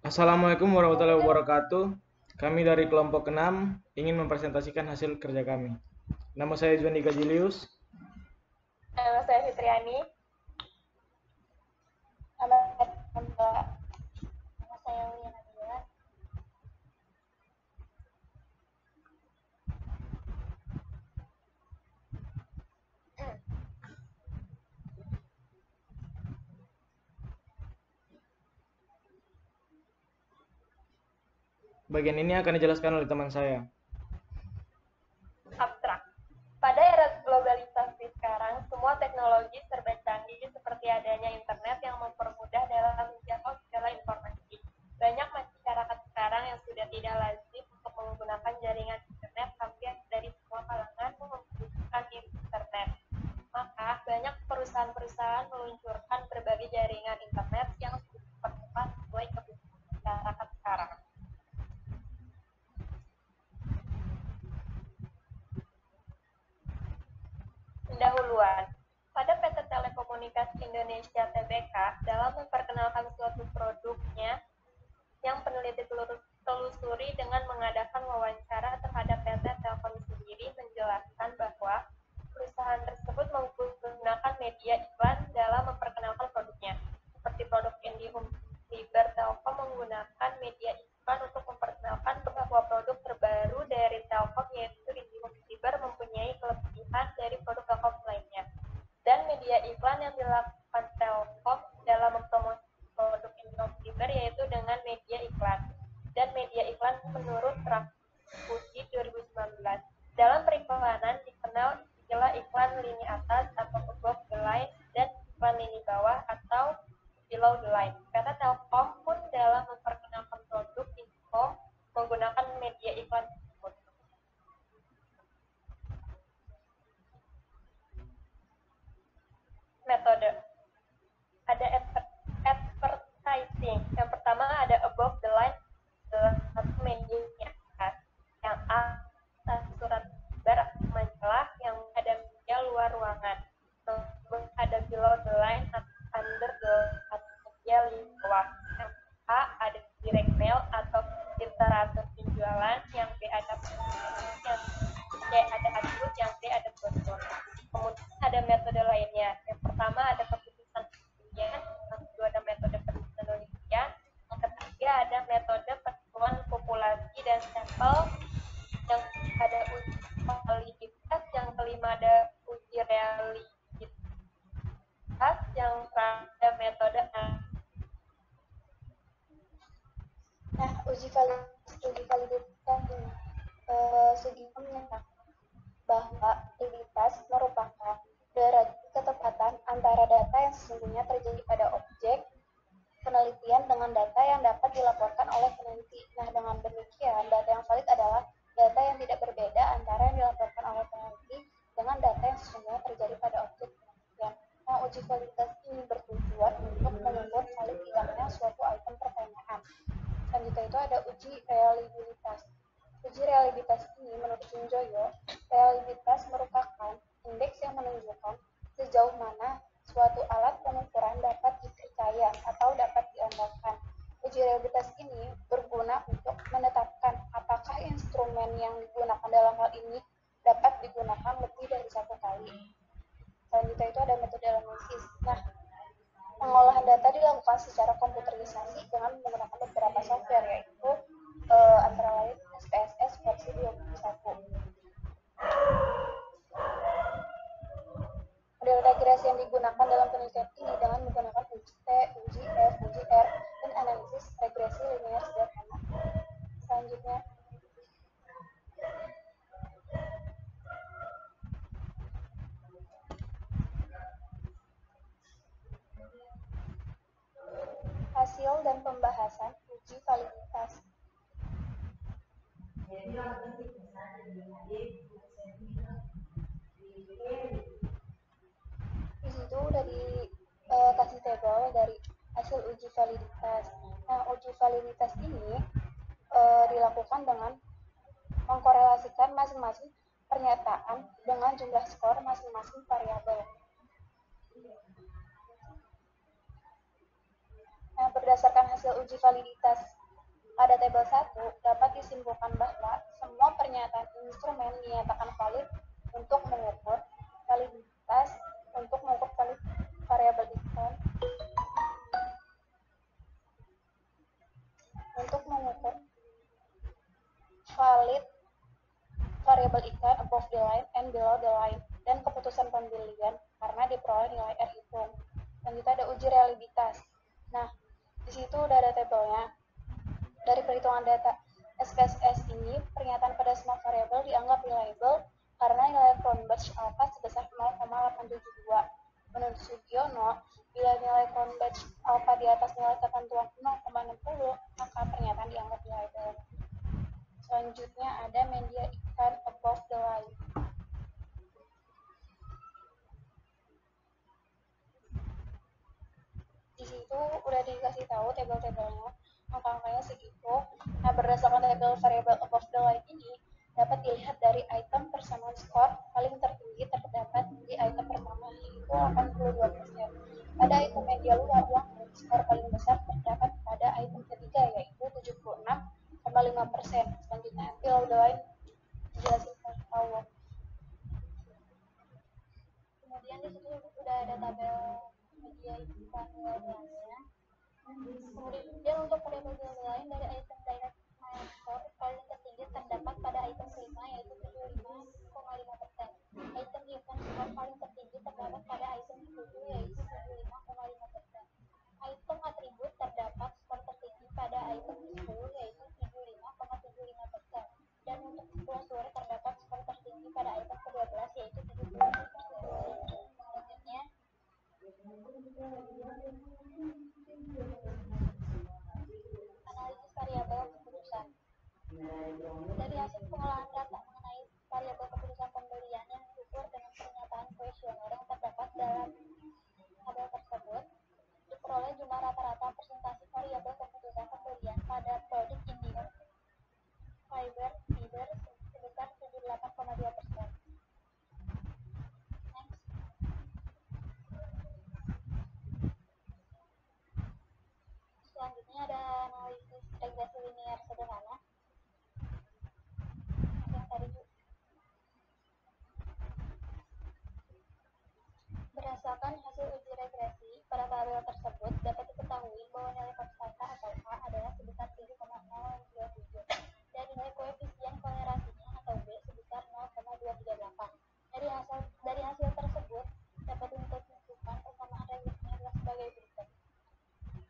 Assalamualaikum warahmatullahi wabarakatuh. Kami dari kelompok 6 ingin mempresentasikan hasil kerja kami. Nama saya Juandi Gajilius. Nama saya Fitriani. Nama saya Wina Nabila. Bagian ini akan dijelaskan oleh teman saya. Abstrak. Pada era globalisasi sekarang, semua teknologi serba canggih seperti adanya internet yang mempermudah dalam menjangkau segala informasi. Banyak masyarakat sekarang yang sudah tidak lazim untuk menggunakan jaringan internet, hampir dari semua kalangan membutuhkan internet. Maka, banyak perusahaan-perusahaan meluncurkan berbagai jaringan internet yang sudah dipercepat sesuai kebutuhan masyarakat sekarang. Pendahuluan. Pada PT Telekomunikasi Indonesia (TBK), dalam memperkenalkan suatu produknya, yang peneliti telusuri dengan mengadakan wawancara terhadap PT Telkom sendiri menjelaskan bahwa perusahaan tersebut menggunakan media iklan dalam memperkenalkan produknya. Seperti produk IndiHome Fiber, Telkom menggunakan media iklan untuk memperkenalkan bahwa produk terbaru dari Telkom yaitu IndiHome Fiber mempunyai kelebihan dari produk Telkom lainnya. Dan media iklan yang dilakukan Telkom dalam mempromosikan produk IndiHome Fiber yaitu dengan media iklan. Dan media iklan menurut Rakuti 2019. Dalam periklanan dikenal istilah iklan lini atas atau above the line dan iklan lini bawah atau below the line. PT Telkom pun dalam memperkenalkan produk IndiHome menggunakan media iklan tersebut. Metode. Ada advertising. Yang pertama ada above the line, satu media yang A surat kabar atau majalah, yang ada media luar ruangan. Ada below the line atau under the media di bawah. Yang A ada direct mail atau literatur penjualan, yang B ada yang C ada atribut, yang D ada brosur. Kemudian ada metode lainnya. Yang pertama ada keputusan penelitian, yang kedua ada metode penelitian, yang ketiga ada metode perhitungan populasi dan sampel, yang ada uji validitas, yang kelima ada uji realitas, yang terakhir ada metode uji validitas ini Sugito menyatakan bahwa validitas merupakan derajat ketepatan antara data yang sesungguhnya terjadi pada objek penelitian dengan data yang dapat dilaporkan oleh peneliti. Nah, dengan demikian, data yang valid adalah data yang tidak berbeda antara yang dilaporkan oleh peneliti dengan data yang sesungguhnya terjadi pada objek penelitian. Nah, uji validitas ini bertujuan untuk mengukur valid tidaknya suatu item pertanyaan. Selanjutnya itu ada uji reliabilitas. Uji reliabilitas ini menurut Sunjoyo, reliabilitas merupakan indeks yang menunjukkan sejauh mana suatu alat pengukuran dapat dipercaya atau dapat diandalkan. Uji reliabilitas ini berguna untuk menetapkan apakah instrumen yang digunakan dalam hal ini dapat digunakan lebih dari satu kali. Selanjutnya itu ada metode analisis. Nah, pengolahan data dilakukan secara komputerisasi dengan menggunakan beberapa software, yaitu antara lain SPSS versi 21. Model regresi yang digunakan dalam penelitian ini dengan menggunakan uji T, uji F, uji R, dan analisis regresi linear sederhana. Selanjutnya, hasil dan pembahasan uji validitas. Di situ udah dikasih tabel dari hasil uji validitas. Nah, uji validitas ini dilakukan dengan mengkorelasikan masing-masing pernyataan dengan jumlah skor masing-masing variabel. Nah, berdasarkan hasil uji validitas Pada tabel 1 dapat disimpulkan bahwa semua pernyataan instrumen dinyatakan valid untuk mengukur validitas untuk mengukur variabel iklan valid variabel iklan above the line and below the line, dan keputusan pembelian karena diperoleh nilai R hitung. Selanjutnya ada uji reliabilitas. Nah, di situ udah ada tabelnya. Dari perhitungan data SPSS ini, pernyataan pada semua variabel dianggap reliable karena nilai Cronbach alpha sebesar 0,872. Menurut Sugiono, bila nilai Cronbach alpha di atas nilai ketentuan 0,60, maka pernyataan dianggap reliable. Selanjutnya ada media iklan above the line. Di situ udah dikasih tahu tabel-tabelnya, angka-angkanya segitu. Nah, berdasarkan tabel variabel above the line ini dapat dilihat dari item persamaan skor paling tertinggi terdapat di item pertama, yaitu 82%. Pada item media luar yang skor paling besar terdapat pada item ketiga, yaitu 76,5%. Selanjutnya below the line dijelasin tahu. Kemudian di situ udah ada tabel media iklan nilai-nilainya. Kemudian untuk variabel nilai dari item direct mail score paling tertinggi terdapat pada item kelima, yaitu 75,5%. Item event score paling tertinggi terdapat pada item ke-7, yaitu 75,5%. Item atribut terdapat skor tertinggi pada item ke-10, yaitu 75,75%. Dan untuk klausul terdapat skor tertinggi pada item ke-12, yaitu 70%. Selanjutnya analisis variabel keputusan. Dari hasil pengolahan data mengenai variabel keputusan pembelian yang diukur dengan pernyataan kuesioner yang terdapat dalam tabel tersebut, diperoleh jumlah rata-rata presentasi variabel keputusan pembelian pada produk Indigo Fiber sebesar 78,2%. Selanjutnya ada analisis regresi linear sederhana. Yang tadi berdasarkan hasil uji regresi pada tabel tersebut dapat diketahui bahwa nilai konstanta atau A adalah sebesar 7,027 dan nilai koefisien kolerasinya atau B sebesar 0,238. Dari hasil tersebut dapat ditentukan persamaan regresinya adalah sebagai berikut.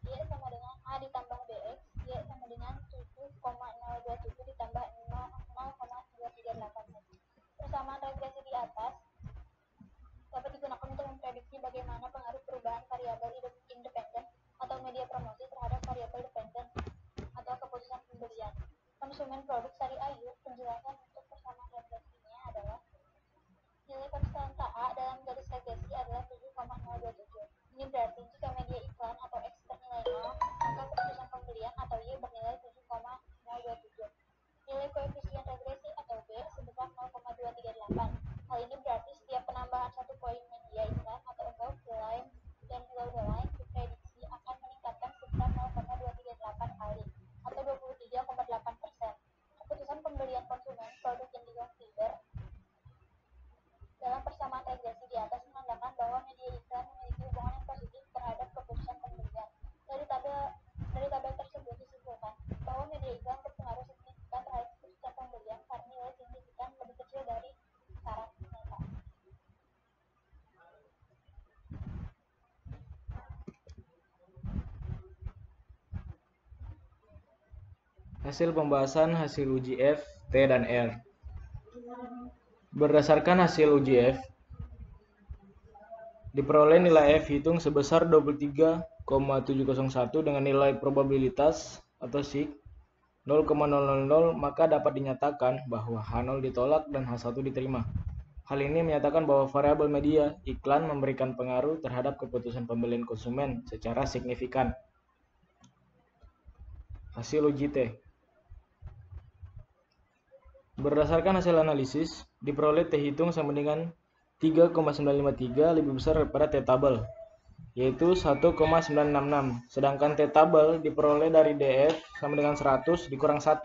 Y sama dengan A ditambah BX, Y sama dengan 7,027 ditambah 0,238. Persamaan regresi di atas dapat digunakan untuk memprediksi bagaimana pengaruh perubahan variabel independen atau media promosi terhadap variabel dependen atau keputusan pembelian. Konsumen produk Sari Ayu, penjelasan untuk persamaan regresinya adalah nilai konstanta A dalam garis regresi adalah 7,027. Ini berarti jika media iklan atau X bernilai 0, maka keputusan pembelian atau Y bernilai 7,027. Nilai koefisien regresi atau B sebesar 0,238. Hal ini berarti setiap penambahan satu poin media iklan atau above the line dan below the line diprediksi akan meningkatkan sebesar 0,238 kali atau 23,8%. Keputusan pembelian konsumen produk Indigo Fiber dalam persamaan regresi di atas menandakan bahwa media iklan memiliki hubungan yang positif terhadap keputusan pembelian. Dari tabel tersebut disimpulkan bahwa media iklan berpengaruh signifikan terhadap keputusan pembelian karena nilai signifikan lebih kecil dari syarat nyata. Hasil pembahasan hasil uji F, T, dan R. Berdasarkan hasil uji F, diperoleh nilai F hitung sebesar 23,701 dengan nilai probabilitas atau SIG 0,000, maka dapat dinyatakan bahwa H0 ditolak dan H1 diterima. Hal ini menyatakan bahwa variabel media iklan memberikan pengaruh terhadap keputusan pembelian konsumen secara signifikan. Hasil uji T. Berdasarkan hasil analisis, diperoleh T hitung sama dengan 3,953 lebih besar daripada T tabel. yaitu 1,966. Sedangkan T-tabel diperoleh dari DF sama dengan 100 dikurang 1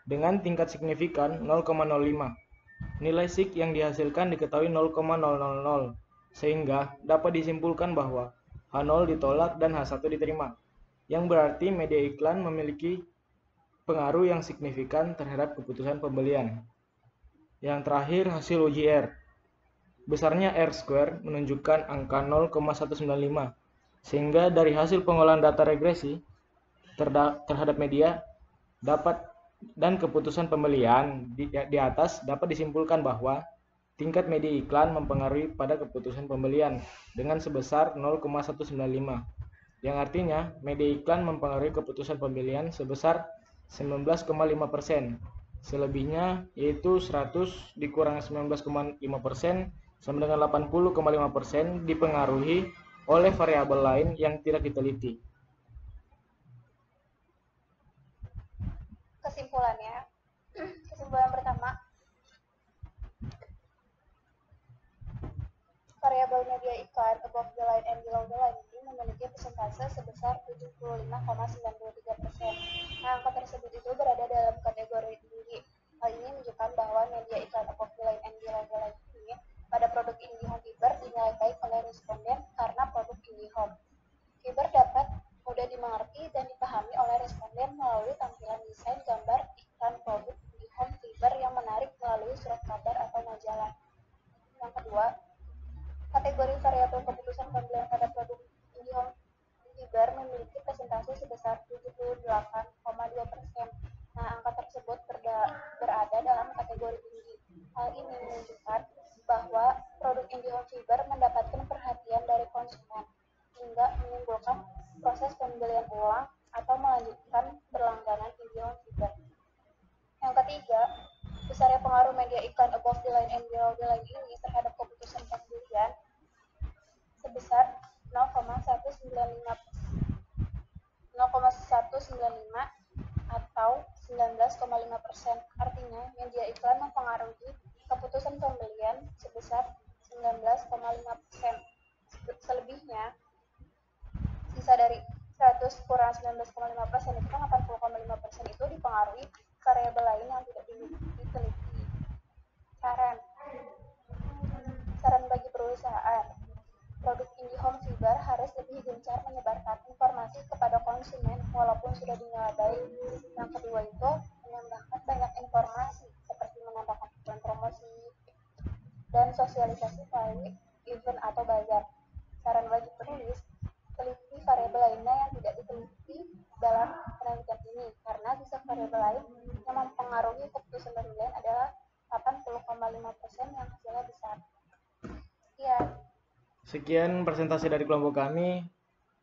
dengan tingkat signifikan 0,05. Nilai sig yang dihasilkan diketahui 0,000, sehingga dapat disimpulkan bahwa H0 ditolak dan H1 diterima, yang berarti media iklan memiliki pengaruh yang signifikan terhadap keputusan pembelian. Yang terakhir, hasil uji R. Besarnya R-square menunjukkan angka 0,195, sehingga dari hasil pengolahan data regresi terhadap media dan keputusan pembelian di atas dapat disimpulkan bahwa tingkat media iklan mempengaruhi pada keputusan pembelian dengan sebesar 0,195, yang artinya media iklan mempengaruhi keputusan pembelian sebesar 19,5%. Selebihnya yaitu 100 dikurang 19,5% sama dengan 80,5% dipengaruhi oleh variabel lain yang tidak diteliti. Kesimpulan pertama, variabel media iklan above the line and below the line ini memiliki persentase sebesar 75,93%. Nah, angka tersebut itu berada dalam kategori tinggi. Hal ini menunjukkan bahwa media iklan above the line and below the line ini pada produk IndiHome Fiber dinilai baik oleh responden karena produk IndiHome Fiber dapat mudah dimengerti dan dipahami oleh responden melalui tampilan desain gambar iklan produk IndiHome Fiber yang menarik melalui surat kabar atau majalah. Yang kedua, kategori variabel keputusan pembelian pada produk IndiHome Fiber memiliki persentase sebesar 78,2%. Nah, angka tersebut berada dalam kategori tinggi. Hal ini menunjukkan bahwa produk IndiHome Fiber mendapatkan perhatian dari konsumen, hingga menimbulkan proses pembelian ulang atau melanjutkan berlangganan IndiHome Fiber. Yang ketiga, besarnya pengaruh media iklan above the line and below the line ini terhadap keputusan pembelian sebesar 0,195 atau 19,5%. Artinya, media iklan mempengaruhi keputusan pembelian sebesar 19,5%. Selebihnya, sisa dari 100 kurang 19,5% itu kan 80,5% itu dipengaruhi variabel lain yang tidak diteliti. Saran bagi perusahaan, produk IndiHome Fiber harus lebih gencar menyebarkan informasi kepada konsumen walaupun sudah dinilai baik. Yang kedua itu menambahkan banyak informasi seperti menambahkan iklan promosi dan sosialisasi melalui event atau bazar. Saran bagi penulis, teliti variabel lainnya yang tidak diteliti dalam penelitian ini, karena sisa variabel lain yang mempengaruhi keputusan pembelian adalah 80,5% yang hasilnya besar. Sekian presentasi dari kelompok kami.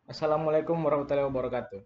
Assalamualaikum warahmatullahi wabarakatuh.